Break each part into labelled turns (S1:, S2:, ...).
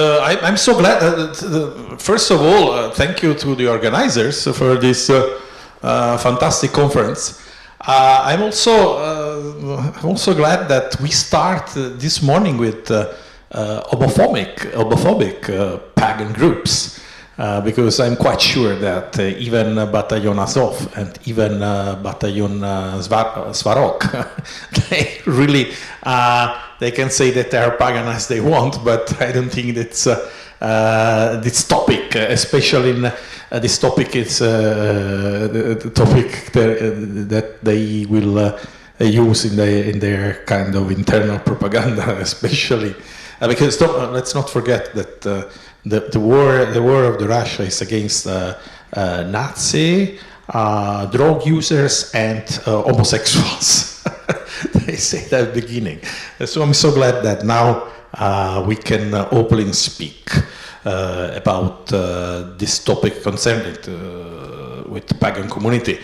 S1: I'm so glad. First of all, thank you to the organizers for this fantastic conference. I'm also glad that we start this morning with homophobic pagan groups, because I'm quite sure that even Battalion Azov and even Battalion Svarok, they really they can say that they are pagan as they want, but I don't think that's this topic, especially in this topic, is the topic that they will use in their kind of internal propaganda, especially because let's not forget that the war of the Russia is against Nazi, drug users, and homosexuals. They say that at the beginning. So I'm so glad that now we can openly speak about this topic concerned with the pagan community.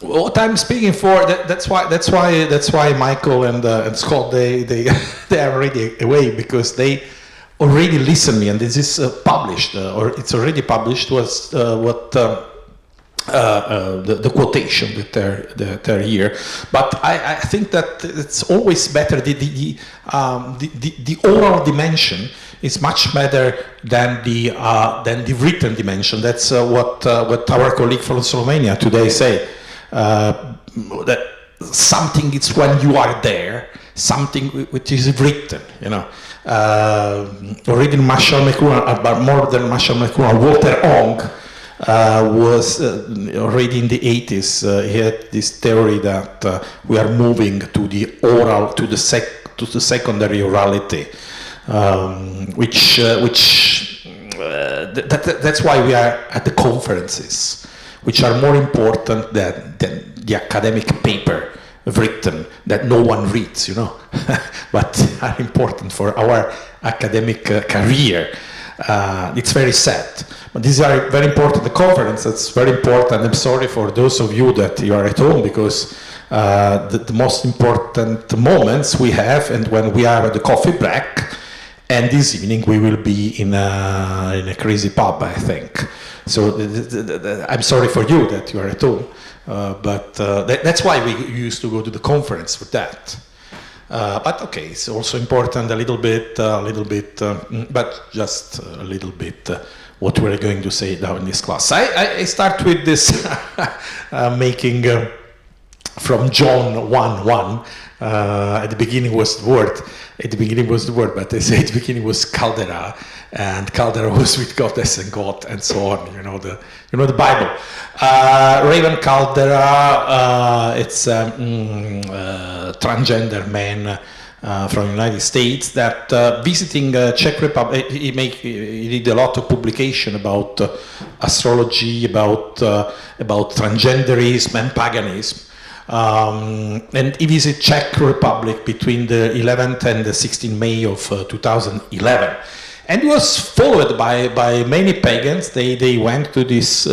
S1: What I'm speaking for, that's why Michael and Scott they are already away, because they already listened me, and this is published, or it's already published, was what the quotation that they're here. But I think that it's always better, the oral dimension is much better than the written dimension. That's what our colleague from Slovenia today say. That something is when you are there, something which is written, you know. Already Marshall McLuhan, but more than Marshall McLuhan, Walter Ong was already in the 80s. He had this theory that we are moving to the oral, to the secondary orality, that's why we are at the conferences, which are more important than the academic paper written that no one reads, you know, but are important for our academic career. It's very sad, but these are very important. The conference, that's very important. I'm sorry for those of you that you are at home, because the most important moments we have, and when we are at the coffee break, and this evening we will be in a crazy pub, I think. So I'm sorry for you that you are at home, but that's why we used to go to the conference for that. But okay, it's also important a little bit, but just a little bit what we're going to say now in this class. I start with this making from John 1:1. At the beginning was the word. At the beginning was the word, but they say at the beginning was Caldera, and Caldera was with goddess and God, and so on. You know the Bible. Raven Caldera, it's a transgender man from the United States that visiting Czech Republic. He did a lot of publication about astrology, about transgenderism and paganism. And he visited Czech Republic between the 11th and the 16th May of 2011, and was followed by many pagans. They went to his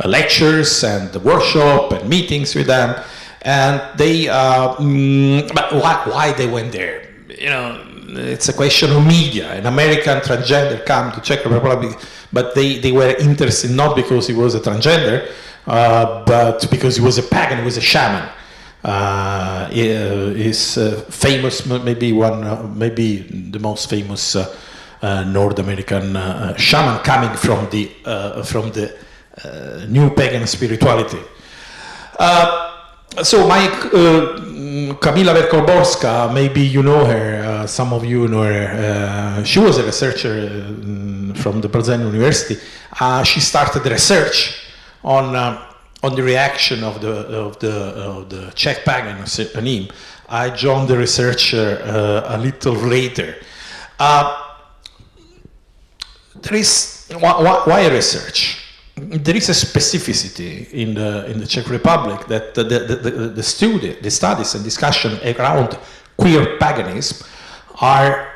S1: lectures and workshop and meetings with them, and they. But why they went there? You know, it's a question of media. An American transgender come to Czech Republic, but they were interested not because he was a transgender, but because he was a pagan, he was a shaman. He's famous, maybe the most famous North American shaman coming from the new pagan spirituality. So Kamila Werkolborska, maybe you know her, some of you know her. She was a researcher from the Pagan University. She started research on the reaction of the Czech pagan paganism. I joined the research a little later. There is why research? There is a specificity in the Czech Republic that the studies and discussion around queer paganism are.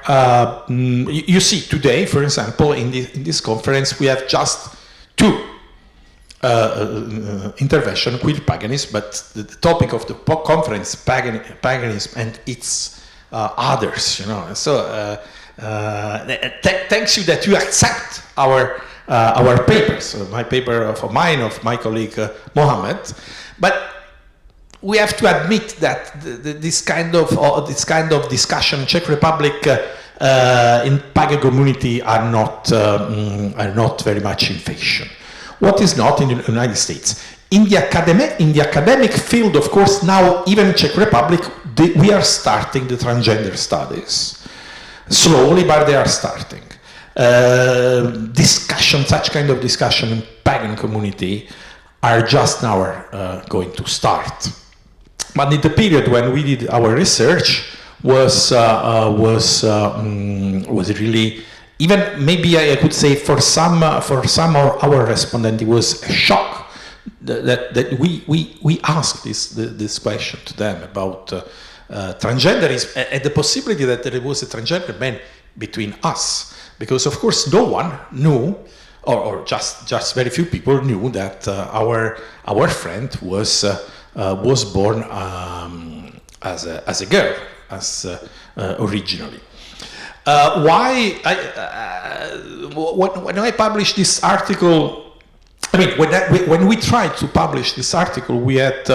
S1: You see today, for example, in this conference, we have just two intervention queer paganism, but the topic of the conference paganism and its others, you know. So thanks you that you accept our papers, my paper of mine, of my colleague Mohammed, but we have to admit that this kind of discussion in Czech Republic in pagan community are not very much in fashion. What is not in the United States? In the academic field, of course, now even in Czech Republic, we are starting the transgender studies. Slowly, but they are starting. Such kind of discussion in pagan community are just now going to start. But in the period when we did our research was really, even maybe I could say for some of our respondents, it was a shock that we asked this question to them about transgenderism and the possibility that there was a transgender man between us, because of course no one knew, or just very few people knew that our friend was born as a girl, originally. When I published this article, I mean, when we tried to publish this article, we had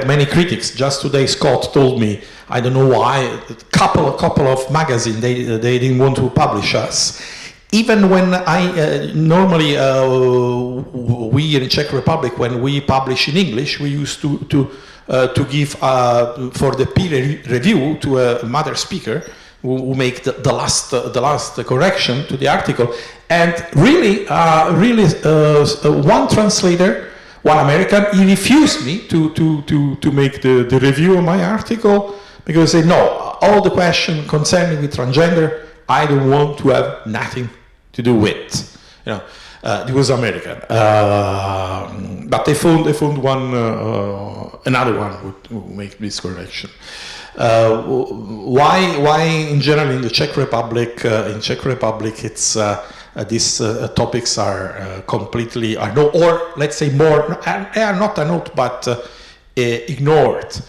S1: many critics. Just today, Scott told me, I don't know why, a couple of magazines they didn't want to publish us. Even when I normally we in Czech Republic, when we publish in English, we used to give for the peer review to a mother speaker who make the last correction to the article, and really one translator, one American, he refused me to make the review of my article because he said no, all the question concerning with transgender I don't want to have nothing to do with. You know, it was American, but they found one another one who make this correction. Why in general in the Czech Republic? In Czech Republic, it's these topics are completely or let's say more they are not but ignored.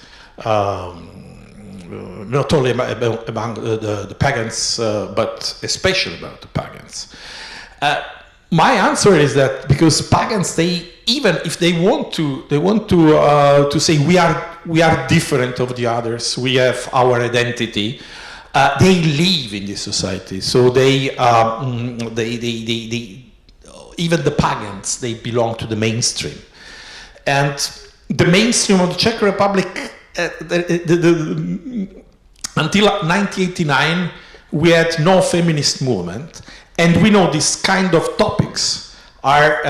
S1: Not only among the pagans, but especially about the pagans. My answer is that because pagans, even if they want to say we are different of the others, we have our identity. They live in this society, so they even the pagans, they belong to the mainstream, and the mainstream of the Czech Republic. Until 1989, we had no feminist movement, and we know these kind of topics are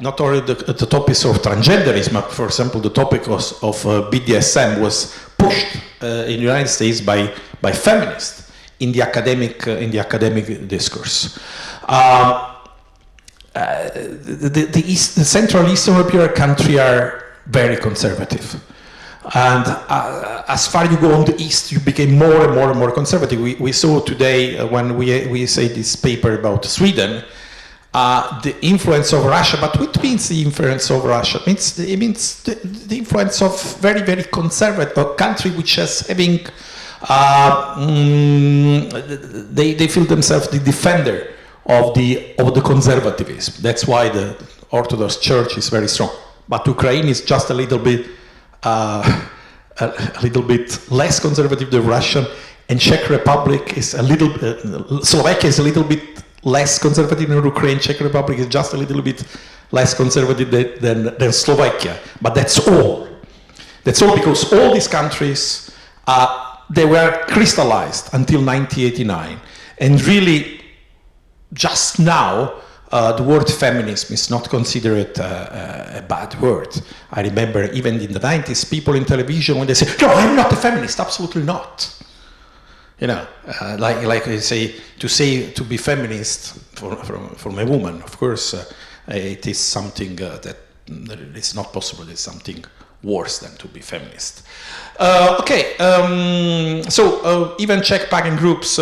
S1: not only the topics of transgenderism, but for example, the topic of BDSM was pushed in the United States by feminists in the academic discourse. The Central Eastern European countries are very conservative. And as far as you go on the east, you became more and more conservative. We saw today when we say this paper about Sweden, the influence of Russia. But what means the influence of Russia? It means the influence of very conservative country, which is having they feel themselves the defender of the conservatism. That's why the Orthodox Church is very strong. But Ukraine is just a little bit less conservative than Russian, and Czech Republic is Slovakia is a little bit less conservative than Ukraine. Czech Republic is just a little bit less conservative than Slovakia. But that's all. That's all because all these countries they were crystallized until 1989, and really just now. The word feminism is not considered a bad word. I remember even in the 90s, people in television, when they say, no, I'm not a feminist, absolutely not. You know, like they say, to be feminist from a woman, of course, it is something that it's not possible, it's something worse than to be feminist. So even Czech pagan groups,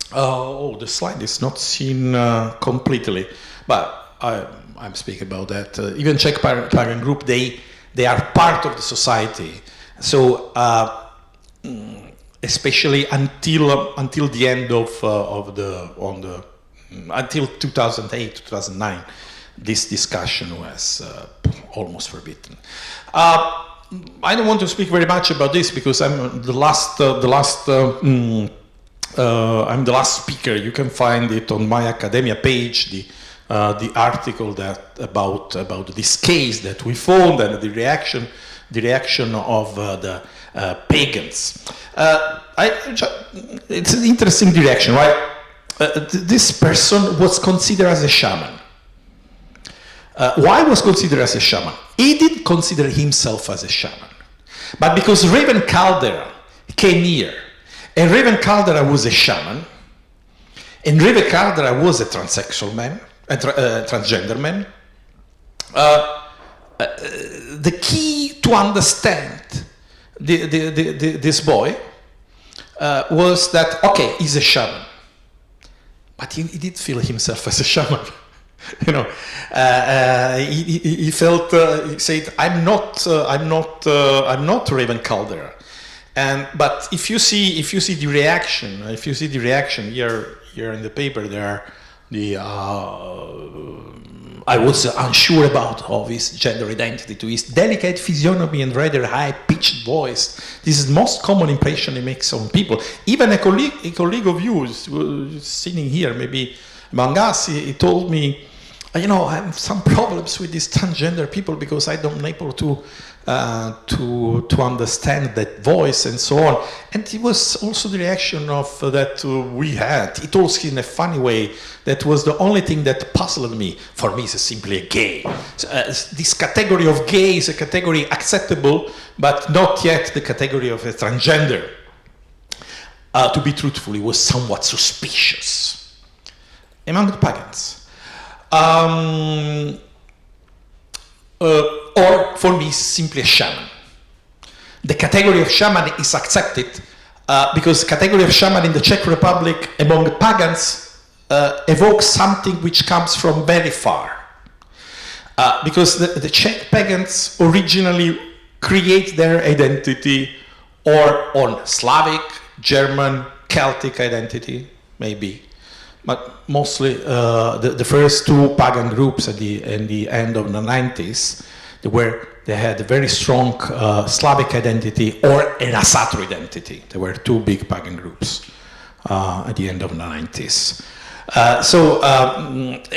S1: the slide is not seen completely, but I'm speaking about that. Even Czech pagan group, they are part of the society. So especially until the end until 2008, 2009, this discussion was almost forbidden. I don't want to speak very much about this because I'm the last speaker. You can find it on my academia page, the article about this case that we found and the reaction of the pagans. It's an interesting direction, right? This person was considered as a shaman. Why was considered as a shaman? He didn't consider himself as a shaman, but because Raven Caldera came here, and Raven Caldera was a shaman, and Raven Caldera was a transsexual man, a transgender man. The key to understand this boy was that, okay, he's a shaman, but he did feel himself as a shaman. You know, he felt, he said, I'm not Raven Caldera. But if you see the reaction, here in the paper, there are I was unsure of his gender identity, to his delicate physiognomy and rather high-pitched voice. This is the most common impression he makes on people. Even a colleague of yours sitting here, maybe among us, he told me, you know, I have some problems with these transgender people because I don't able to understand that voice and so on. And it was also the reaction of that we had. He told in a funny way that was the only thing that puzzled me. For me, it's simply a gay. This category of gay is a category acceptable, but not yet the category of a transgender. To be truthful, it was somewhat suspicious among the pagans. Or for me, simply a shaman. The category of shaman is accepted because the category of shaman in the Czech Republic among pagans evokes something which comes from very far. Because the Czech pagans originally create their identity or on Slavic, German, Celtic identity, maybe. But mostly the first two pagan groups at the end of the 90s, they had a very strong Slavic identity or an Asatru identity. There were two big pagan groups at the end of the 90s.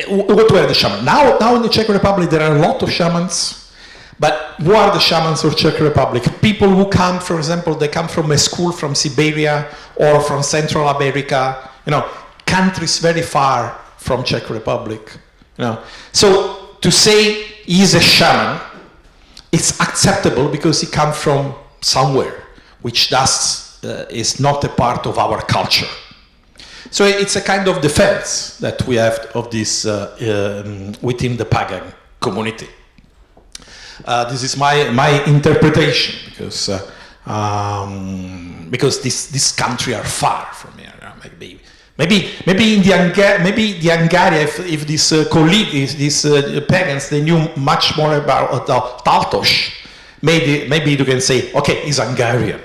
S1: What were the shamans? Now in the Czech Republic there are a lot of shamans, but who are the shamans of Czech Republic? People who come, for example, they come from a school from Siberia or from Central America, you know, countries very far from Czech Republic, you know. So to say he's a shaman, it's acceptable because he comes from somewhere, which thus is not a part of our culture. So it's a kind of defense that we have of this within the pagan community. This is my interpretation because this country are far from here. Maybe in the Hungary, if this colleague, these pagans, they knew much more about Taltos, maybe you can say, okay, he's Hungarian,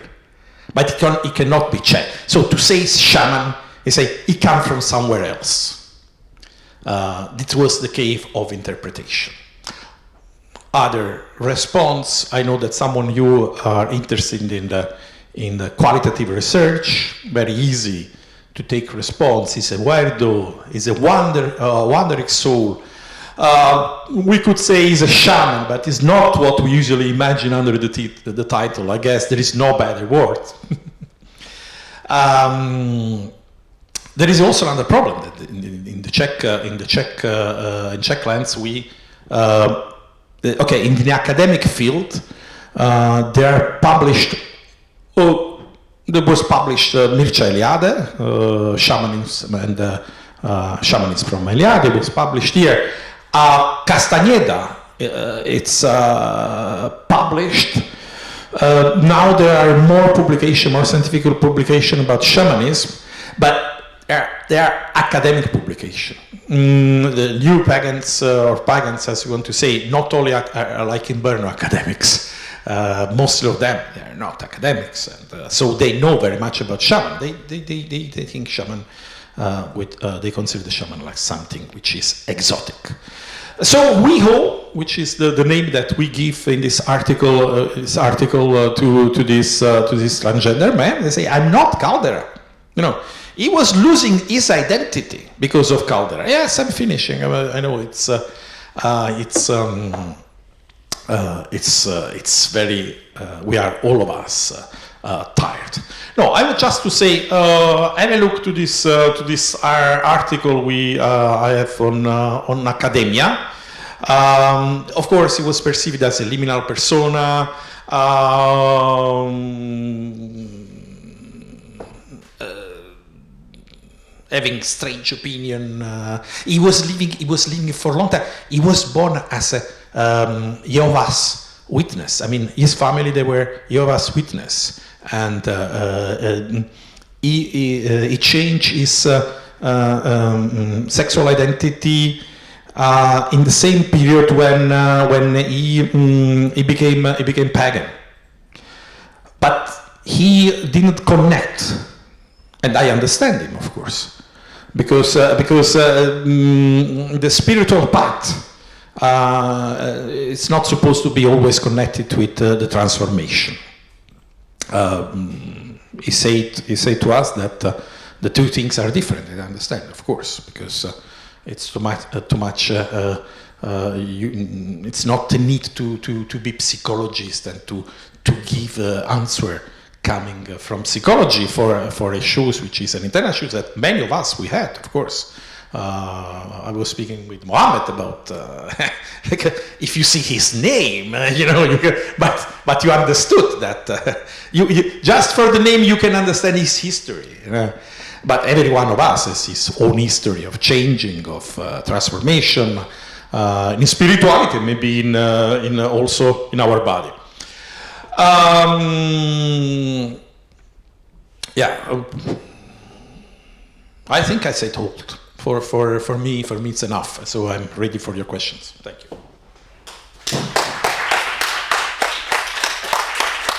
S1: but he cannot be Czech. So to say he's shaman, he say he comes from somewhere else. This was the case of interpretation. Other response, I know that some of you are interested in the qualitative research, very easy to take response. He's a weirdo, he's a wandering soul. We could say he's a shaman, but it's not what we usually imagine under the title. I guess there is no better word. There is also another problem that in Czech lands we in the academic field there are published. There was published Mircea Eliade, Shamanism and Shamanism from Eliade, was published here. Castaneda, it's published. Now there are more scientific publication about shamanism, but they are academic publication. The new pagans, or pagans as you want to say, not only are like in Brno academics. Mostly of them, they are not academics, and so they know very much about shaman. They think shaman, they consider the shaman like something which is exotic. So Weho, which is the name that we give in this article, to this transgender man, they say, I'm not Caldera. You know, he was losing his identity because of Caldera. Yes, I'm finishing. I know it's very. We are all of us tired. No, I would just to say, have a look to this article I have on academia. Of course, it was perceived as a liminal persona. Having strange opinion, he was living for a long time. He was born as a Jehovah's Witness. I mean, his family, they were Jehovah's Witness, and he changed his sexual identity in the same period when he became pagan. But he didn't connect, and I understand him, of course. Because the spiritual path it's not supposed to be always connected with the transformation. He said to us that the two things are different. I understand, of course, because it's too much. It's not the need to be psychologist and to give answer coming from psychology for issues which is an internal issue that many of us we had, of course. I was speaking with Mohammed about if you see his name, but you understood that you just for the name you can understand his history. But every one of us has his own history of changing, of transformation, in spirituality, maybe in also in our body. I think I said hold. For me, it's enough. So I'm ready for your questions. Thank you.